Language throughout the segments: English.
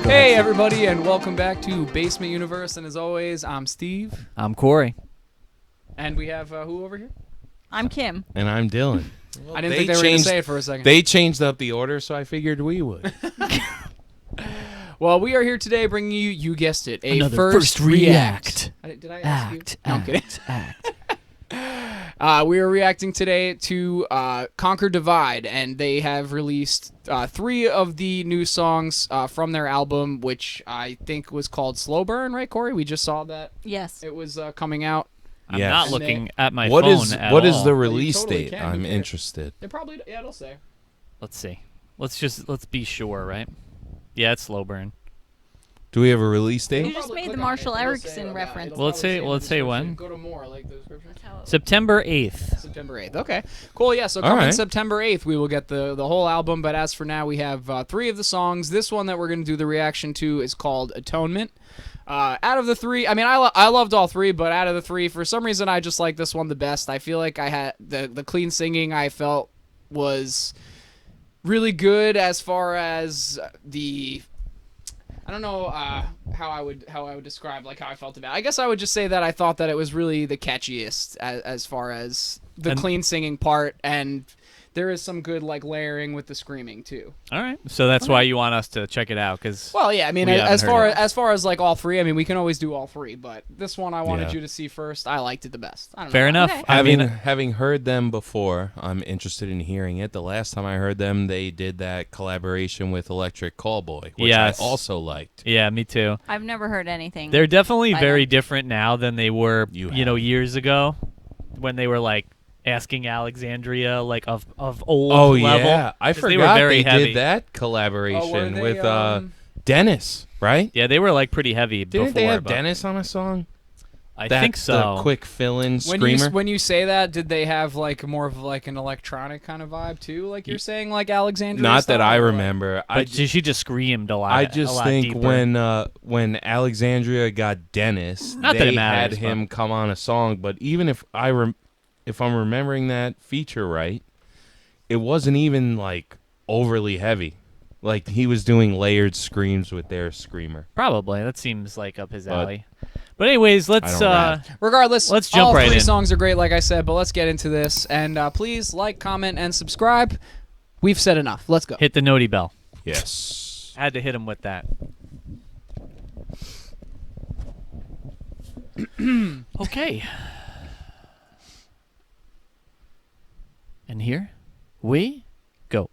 Hey everybody, and welcome back to Basement Universe. And as always, I'm Steve. I'm Cory. And we have who over here? I'm Kim. And I'm Dillon. I didn't think they were going to say it for a second. They changed up the order, so I figured we would. Well, we are here today bringing you, you guessed it, Another first react. Did I ask you? Act. No, I'm kidding. Act. We are reacting today to Conquer Divide, and they have released 3 of the new songs from their album, which I think was called Slow Burn, right, Cory? We just saw that. Yes. It was coming out. I'm Yes. not looking at my What phone is at what all. is the release totally date? can. I'm Who cares? interested. It probably, yeah, it'll say. Let's see. Let's be sure, right? Yeah, it's slow burn. Do we have a release You date? just Probably made the click on Marshall it. It'll Erickson say, reference. it'll Well, let's probably say- in the let's say description. when. Go to more, like the description. That's how it September 8th. September 8th. Okay, cool. Yeah, so All coming right. September 8th, we will get the whole album. But as for now, we have 3 of the songs. This one that we're going to do the reaction to is called Atonement. Out of the 3, I mean, I loved all 3, but out of the 3, for some reason, I just like this one the best. I feel like I had the clean singing I felt was really good as far as the... I don't know how I would describe like how I felt about it. I guess I would just say that I thought that it was really the catchiest as far as the clean singing part, and there is some good like layering with the screaming too. All right. So that's why you want us to check it out, because Well, yeah, I mean, We as haven't heard far it. as like all 3, I mean, we can always do all 3, but this one I wanted Yeah. you to see first. I liked it the best. I don't fair know. enough. Okay. I mean, Having heard them before, I'm interested in hearing it. The last time I heard them, they did that collaboration with Electric Callboy, which Yes. I also liked. yeah, me too. I've never heard anything. They're definitely I very know. different now than they were, You years ago, when they were like asking Alexandria like of old Oh level. yeah, I 'Cause they forgot were very they heavy. did that collaboration they, with Dennis, right? Yeah, they were like pretty heavy Didn't before. they have but Dennis on a song? I That- think so. The quick fill-in When screamer. when you say that, did they have like more of like an electronic kind of vibe too? Like you're saying, like Alexandria? Not that style, I or what? remember. But she just screamed a lot. I a just lot think deeper. when Alexandria got Dennis, Not that they it matters, had him come on a song. But even if if I'm remembering that feature right, it wasn't even like overly heavy. Like he was doing layered screams with their screamer. Probably. That seems like up his But- alley. But anyways, let's don't rap. Regardless, Let's jump all right 3 in. songs are great, like I said, but let's get into this. And please like, comment, and subscribe. We've said enough. Let's go. hit the noti bell. Yes. Had to hit him with that. Okay. And here we go.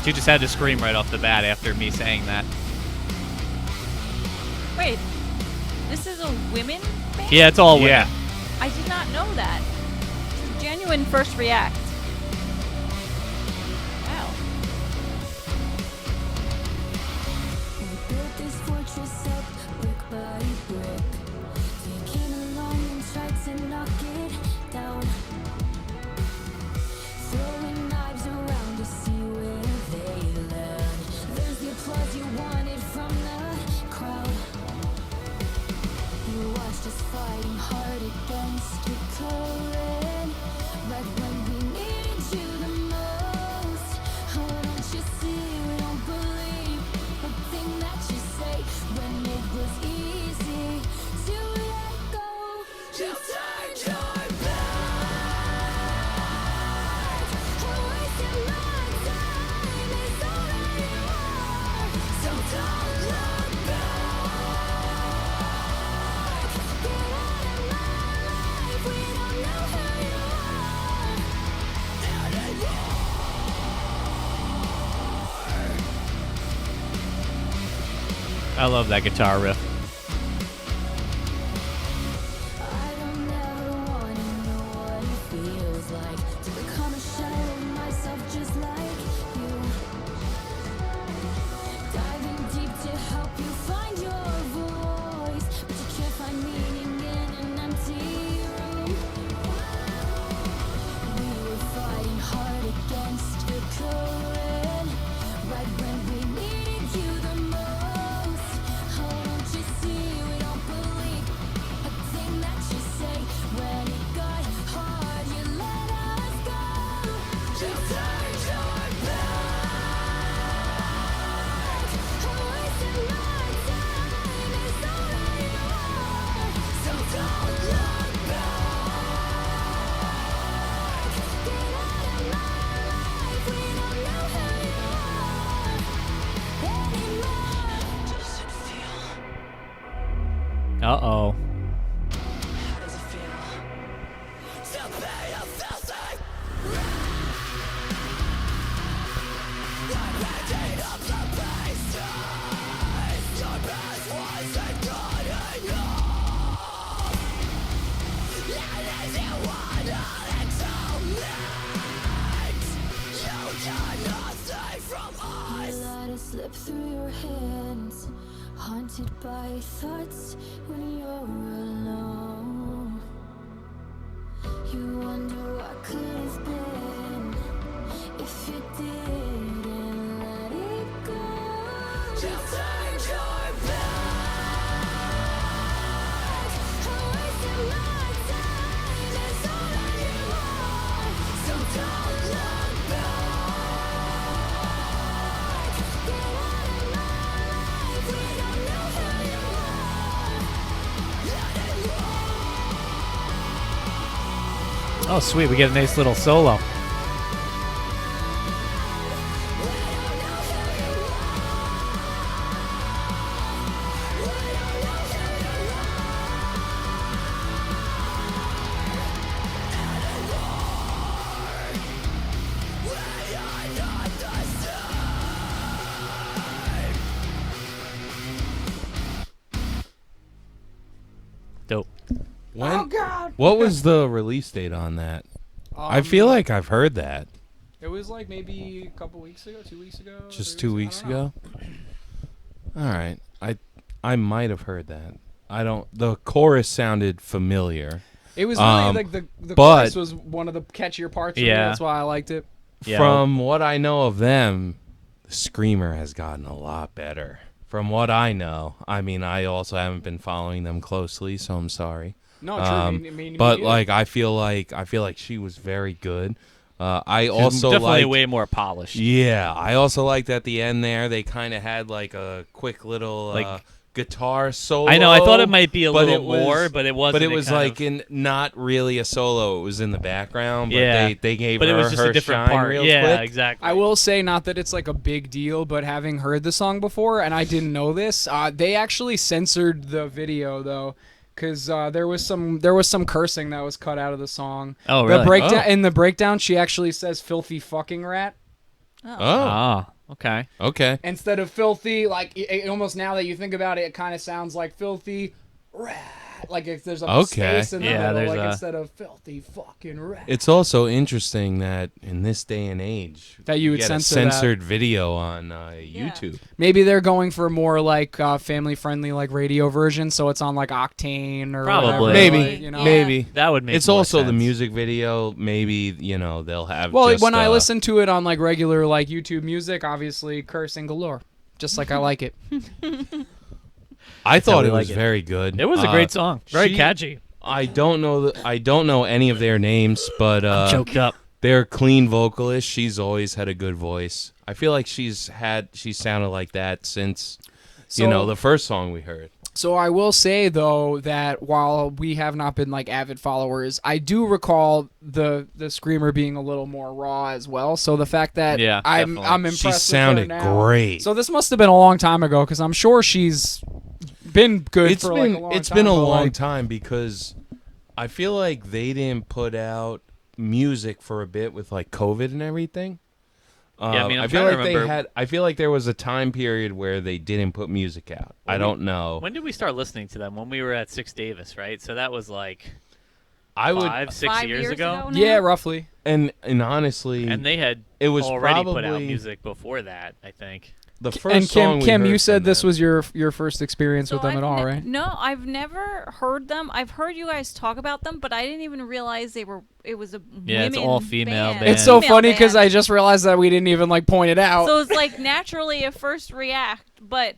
She just had to scream right off the bat after me saying that. Wait, this is a women band? Yeah, it's all women. Yeah. I did not know that. It's a genuine first react. Wow. We built this fortress up brick by brick. They came along and tried to knock it down. Throwing knives around to see where they land. There's the applause you wanted from the crowd. You watched us fighting hard against your current. Right when we needed you the most. Oh, don't you see we don't believe a thing that you say when it was easy to let go. You turned your back. Wasting my time is all that you are. So don't look back. Get out of my life. We don't know who you are anymore. I love that guitar riff. I don't ever wanna know what it feels like to become a shell of myself just like you. Diving deep to help you find your voice, but you can't find meaning in an empty room. We were fighting hard against your current, right when we needed you the most. Oh, don't you Uh-oh. You let it slip through your hands, haunted by thoughts when you're alone. You wonder what could have been if you didn't let it go. Just take your back. I wasted my time, it's all that you want, so don't look back. Get out of my life, we don't know who you are. Let it Oh, sweet. We get a nice little solo. Dope. When, what was the release date on that? I feel like I've heard that. It was like maybe a couple weeks ago, 2 weeks ago. Just 3 2 weeks ago? All right. I might have heard that. I don't. The chorus sounded familiar. It was really like the but- chorus was one of the catchier parts. For me. Yeah. That's why I liked it. Yeah. From what I know of them, the screamer has gotten a lot better. From what I know. I mean, I also haven't been following them closely, so I'm sorry. No, true. Me But neither. like, I feel like she was very good. I She's also definitely like. way more polished. Yeah, I also liked at the end there they kind of had like a quick little Like- guitar solo. I know. I thought it might be a but little it was- more, but it wasn't. But it It was kind like of- in not really a solo. It was in the background. But Yeah. they gave but her it was just her a different shine part. real Yeah, quick. exactly. I will say, not that it's like a big deal, but having heard the song before, and I didn't know this, they actually censored the video though, because there was some cursing that was cut out of the song. Oh, really? The breakdown Oh. in the breakdown, she actually says "filthy fucking rat" Oh, Ah, okay. okay. instead of "filthy." Like almost now that you think about it, it kind of sounds like "filthy rat." Like if there's a Okay. space in the Yeah, middle, there's like a- instead of "filthy fucking rat." It's also interesting that in this day and age That you would get censor a that. censored video on YouTube. Maybe they're going for more like family-friendly, like radio version, so it's on like Octane or Probably. whatever, Maybe, like, you know. maybe. That would make. It's more also the sense. music video. Maybe they'll have. Well, just, when I listen to it on like regular like YouTube music, obviously cursing galore, just like I like it. I thought we it was like it. very good. It was a great song. Very she- catchy. I don't know any of their names, but Choked up. they're clean vocalists. She's always had a good voice. I feel like she sounded like that since So- the first song we heard. So I will say though that while we have not been like avid followers, I do recall the screamer being a little more raw as well. So the fact that Yeah, I'm definitely. impressed She with her sounded now. great. So this must have been a long time ago because I'm sure she's been good It's for been like a long it's time. been a but, long like, time because I feel like they didn't put out music for a bit with like COVID and everything. Yeah, I mean, I'm I feel trying to like they remember- had. I feel like there was a time period where they didn't put music out. I don't know. When did we start listening to them? When we were at Six Davis, right? So that was like I would 5-6 5 years years ago. ago? Yeah, roughly. and honestly, And they had it was already put out probably- music before that, I think. the first And song we Kim, heard you said from this them- was your first experience with them at all, right? No, I've never heard them. I've heard you guys talk about them, but I didn't even realize it was a Yeah, it's women all female band. band. It's so Female funny because band. I just realized that we didn't even like point it out. So it's like naturally a first react, but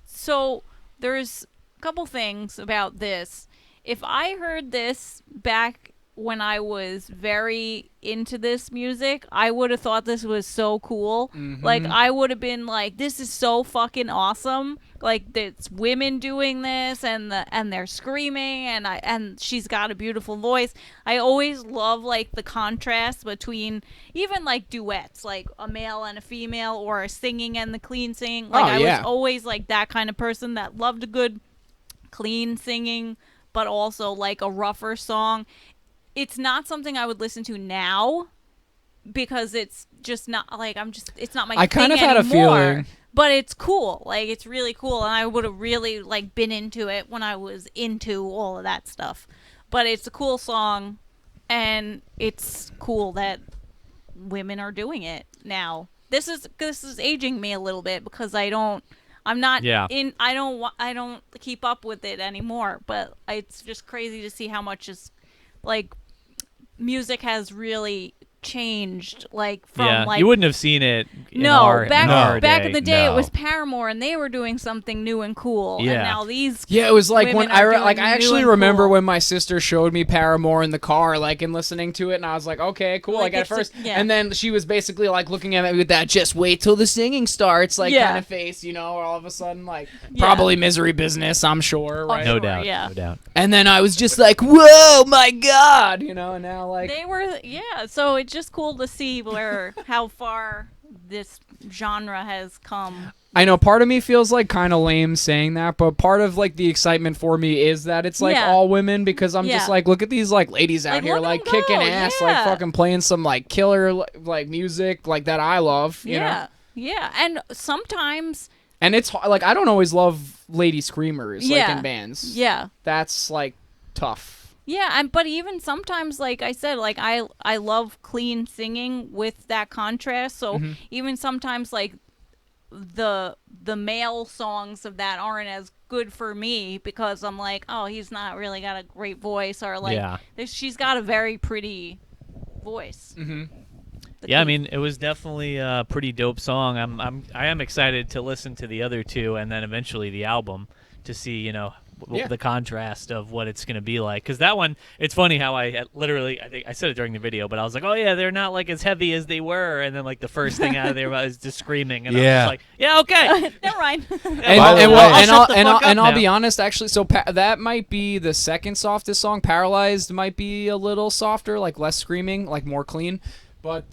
so there's a couple things about this. If I heard this back when I was very into this music, I would have thought this was so cool. Like I would have been like, this is so fucking awesome. Like it's women doing this and they're screaming and she's got a beautiful voice. I always love like the contrast between even like duets, like a male and a female or a singing and the clean singing. Like Oh, I yeah. was always like that kind of person that loved a good clean singing, but also like a rougher song. It's not something I would listen to now because it's just not like it's not my I thing kind of had a anymore. feeling. But it's cool. Like, it's really cool. And I would have really, like, been into it when I was into all of that stuff. But it's a cool song. And it's cool that women are doing it now. This is aging me a little bit because I don't keep up with it anymore. But it's just crazy to see how much like, music has really changed, like, from like you wouldn't have seen it back in the day No. it was Paramore and they were doing something new and cool, and Yeah. now these Yeah, it was like women when are I doing actually new and remember cool. when my sister showed me Paramore in the car, like, and listening to it, and I was like, okay, cool. Like, Like at it's a- first, yeah. and then she was basically like looking at me with that "just wait till the singing starts" like Yeah. kind of face, you know. All of a sudden, like, Yeah. probably Misery Business, I'm sure, right? No Sure, doubt. yeah. No doubt. And then I was just like, whoa, my God, you know. And now like, they were so it's just cool to see how far this genre has come. I know part of me feels like kind of lame saying that, but part of like the excitement for me is that it's like Yeah. all women, because I'm just Yeah. like, look at these like ladies out Like, here look 'em like go, kicking ass, like yeah. fucking playing some like killer like music like that I love, you know. Yeah, and sometimes And it's like I don't always love lady screamers like Yeah. in bands. yeah. That's like tough. Yeah, but even sometimes, like I said, like I love clean singing with that contrast. So Mm-hmm. even sometimes, like the male songs of that aren't as good for me because I'm like, oh, he's not really got a great voice, or like Yeah. she's got a very pretty voice. Mm-hmm. Yeah, I mean, it was definitely a pretty dope song. I am excited to listen to the other two and then eventually the album to see, you know, Yeah. the contrast of what it's going to be like. Because that one, it's funny how I think I said it during the video, but I was like, oh yeah, they're not like as heavy as they were, and then like the first thing out of there was just screaming, and I was Yeah. just like, yeah, okay. Never mind. And, By the and, way- well, I'll and shut I'll the and fuck I'll, and up I'll now. be honest, actually. So that might be the second softest song. Paralyzed might be a little softer, like less screaming, like more clean. But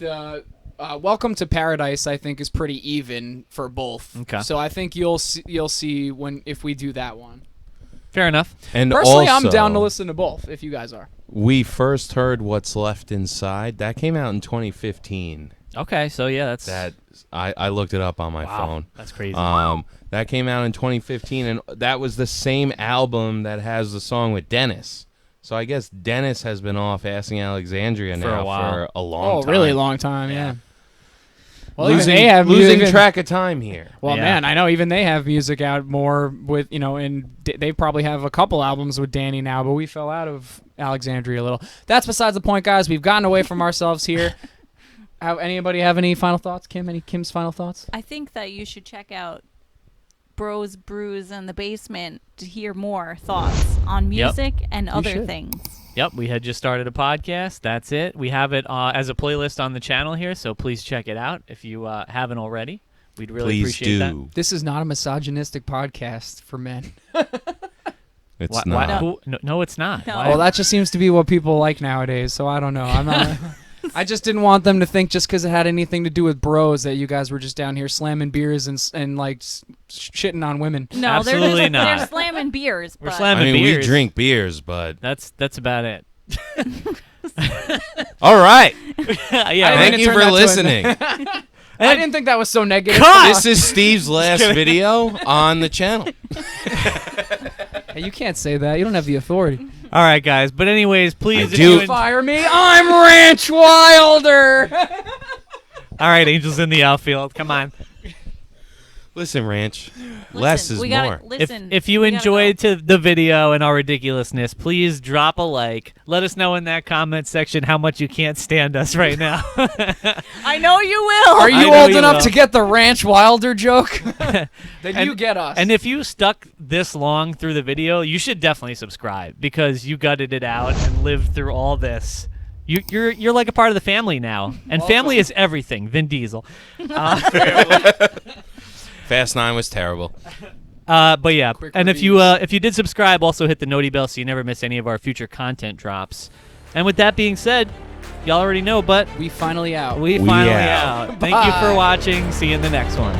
Welcome to Paradise, I think, is pretty even for both. Okay. So I think you'll see if we do that one. Fair enough. And Personally, I'm also, down to listen to both if you guys are. We first heard "What's Left Inside." That came out in 2015. Okay, so yeah, that's That I looked it up on my wow, phone. that's crazy. That came out in 2015, and that was the same album that has the song with Dennis. So I guess Dennis has been off Asking Alexandria For now a while. for a long time. Really long time, yeah. Well, Losing, even they have losing even- track of time here. Well, Yeah. man, I know even they have music out more with, you know, and they probably have a couple albums with Danny now, but we fell out of Alexandria a little. That's besides the point, guys. We've gotten away from ourselves here. Anybody have any final thoughts? Kim's final thoughts? I think that you should check out Bros Brews in the Basement to hear more thoughts on Yep. music and other should. things. Yep, we had just started a podcast. That's it. We have it as a playlist on the channel here, so please check it out if you haven't already. We'd really Please appreciate that. do. This is not a misogynistic podcast for men. It's Why- not. no, it's not. No. Why- Well, that just seems to be what people like nowadays, so I don't know. I'm not. I just didn't want them to think just because it had anything to do with bros that you guys were just down here slamming beers and like shitting on women. No, Absolutely they're not. they're slamming beers. We're but slamming- I mean, we beers. drink beers, but That's about it. all right. Yeah. I Thank didn't you turn for that to listening. I didn't think that was so negative. This is Steve's last video on the channel. Hey, you can't say that. You don't have the authority. All right, guys. But anyways, please. I if do. you en- Fire me. I'm Ranch Wilder. All right, Angels in the outfield. Come on. Listen, Ranch, less is we gotta, more. Listen, If you we gotta enjoyed go. the video and our ridiculousness, please drop a like. Let us know in that comment section how much you can't stand us right now. I know you will. Are I you know old you enough will. to get the Ranch Wilder joke? Then you get us. And if you stuck this long through the video, you should definitely subscribe because you gutted it out and lived through all this. You're like a part of the family now, and family is everything. Vin Diesel. Fast 9 was terrible. But yeah, Quick and reviews. if you did subscribe, also hit the noti bell so you never miss any of our future content drops. And with that being said, y'all already know, but we finally out. we finally out. out. Thank you for Bye. watching. See you in the next one.